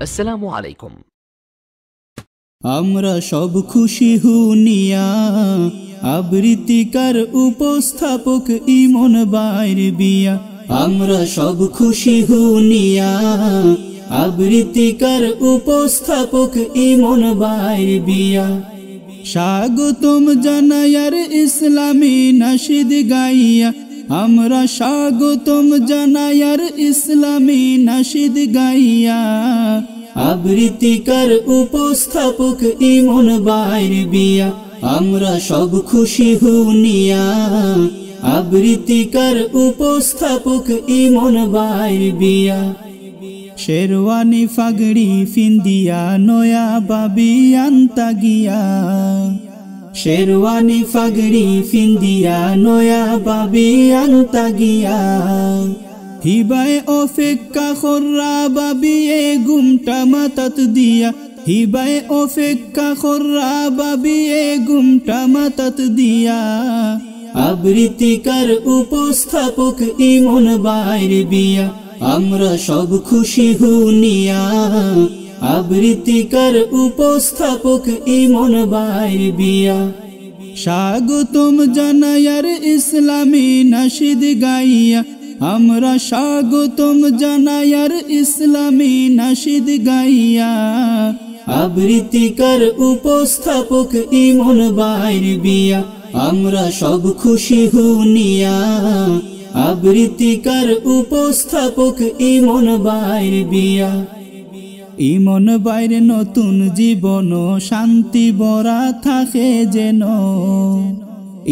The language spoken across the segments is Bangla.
আসসালামু আলাইকুম। আমরা সব খুশি হুনিয়া আবৃত্তিকার উপস্থাপক ইমন বাইর বিয়া। আমরা সব খুশি হুনিয়া আবৃত্তিকার উপস্থাপক ইমন বাইর বিয়া। স্বাগতম জানায়ার ইসলামী নাশিদ গাইয়া। আমরা স্বাগতম জানায়ার ইসলামী নাশিদ গাইয়া। আবৃত্তিকার উপস্থাপক ইমন বাইর বিয়া। আমরা সব খুশি হুনিয়া আবৃত্তিকার উপস্থাপক ইমন বাইর বিয়া। শেরওয়ানি ফাগড়ি ফিন্দিয়া নয়া বাবি আনতা গিয়া। শেরওয়ানি ফাগড়ি ফিন্দিয়া নয়া বাবি আনতা গিয়া। হিবায় অফেক্কা খর্রা বাবি এ গুমটা মাতাত দিয়া। হিবায় অফেক্কা খর্রা বাবি এ গুমটা মাতাত দিয়া। আবৃত্তিকার উপস্থাপক ইমন বাইর বিয়া। আমরা সব খুশি হুনিয়া আবৃত্তিকার উপস্থাপক ইমন বাইর বিয়া। স্বাগতম জানায়ার ইসলামী নাশিদ গাইয়া। আমরা স্বাগতম জানায়ার ইসলামী নাশিদ গাইয়া। আবৃত্তিকার উপস্থাপক ইমন বাইর বিয়া। আমরা সব খুশি হুনিয়া আবৃত্তিকার উপস্থাপক ইমন বাইর বিয়া। ইমন বাইর নতুন জীবন শান্তি বরা থাকে যেন।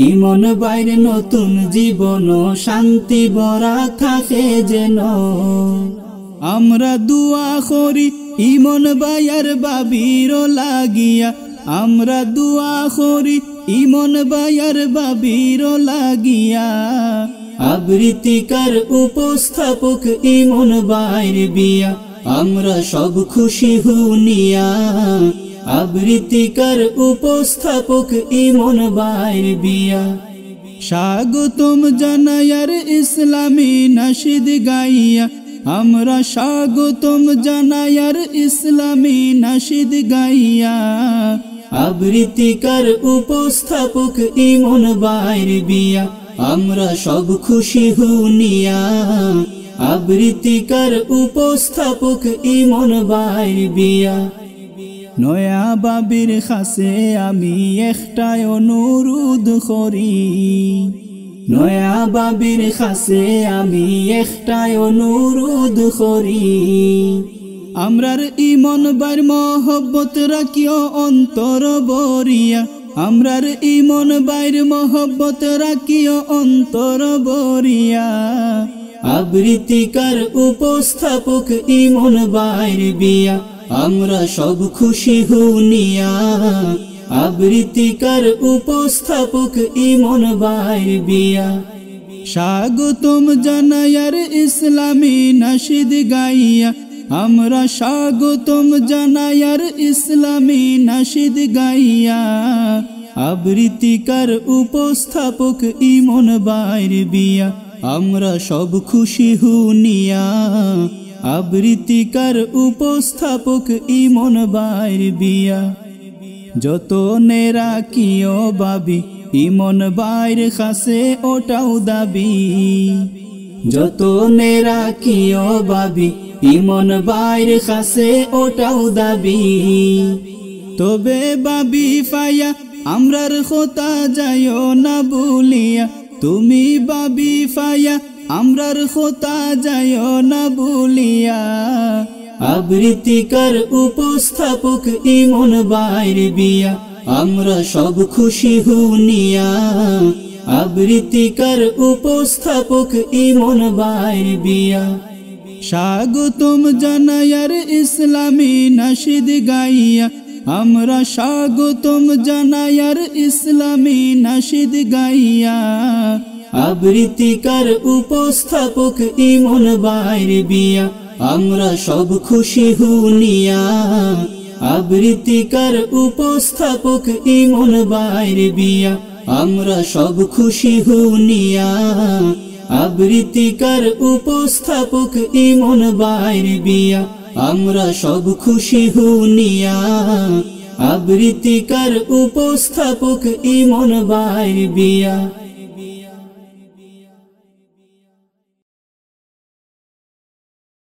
ইমন বাইর নতুন জীবন শান্তি বরা থাকে যেন। আমরা দুয়া করি ইমন বাইয়ার বাবির লাগিয়া। আমরা দুয়া করি ইমন বাইয়ার বাবির লাগিয়া। আবৃত্তিকার উপস্থাপক ইমন বাইর বিয়া। আমরা সব খুশি হুনিয়া আবৃত্তিকার উপস্থাপক ইমন বাইর বিয়া। স্বাগতম জানায়ার ইসলামী নাশিদ গাইয়া। আমরা স্বাগতম জানায়ার ইসলামী নাশিদ গাইয়া। আবৃত্তিকার উপস্থাপক ইমন বাইর বিয়া। আমরা সব খুশি হুনিয়া আবৃত্তিকার উপস্থাপক ইমন বাইর বিয়া। নয়া বাবির খাসে আমি একটাই অনুরোধ করি। নয়া বাবির খাসে আমি একটাই অনুরোধ করি। আমরার ইমন বাইর মহব্বত রাখিও অন্তর বরিয়া। আমরার ইমন বাইর মহব্বত রাখিও অন্তর বরিয়া। আবৃত্তিকার উপস্থাপক ইমন বাইর বিয়া। আমরা সব খুশি হুনিয়া আবৃত্তিকার উপস্থাপক ইমন বাইর বিয়া। স্বাগতম জানায়ার ইসলামী নাশিদ গাইয়া। আমরা স্বাগতম জানায়ার ইসলামী নাশিদ গাইয়া। আবৃত্তিকার উপস্থাপক ইমন বাইর বিয়া। আমরা সব খুশি হুনিয়া আবৃত্তিকার উপস্থাপক ইমন বাইর বিয়া। যত নেরা কিও বাবি ইমন বাইর খাসে ওটাও দাবি। যত নেরা কিও বাবি ইমন বাইর খাসে ওটাও দাবি। তবে বাবি ফায়া আমরার খোতা যাইও না বলিয়া। তুমি বাবি ফায়া আমরার খোতা যাইও না বলিয়া। আবৃত্তিকার উপস্থাপক ইমন বাইর বিয়া। আমরা সব খুশি হুনিয়া আবৃত্তিকার উপস্থাপক ইমন বাইর বিয়া। স্বাগতম জানায়ার ইসলামী নাশিদ গাইয়া। আমরা স্বাগতম জানায়ার ইসলামী নাশিদ গাইয়া। আবৃত্তিকার উপস্থাপক ইমন বাইর বিয়া। আমরা সব খুশি হুনিয়া আবৃত্তিকার উপস্থাপক ইমন বাইর বিয়া। আমরা সব খুশি হুনিয়া আবৃত্তিকার উপস্থাপক ইমন বাইর বিয়া। আমরা সব খুশি হুনিয়া। আবৃত্তিকার উপস্থাপক ইমন ভাইয়ের বিয়া।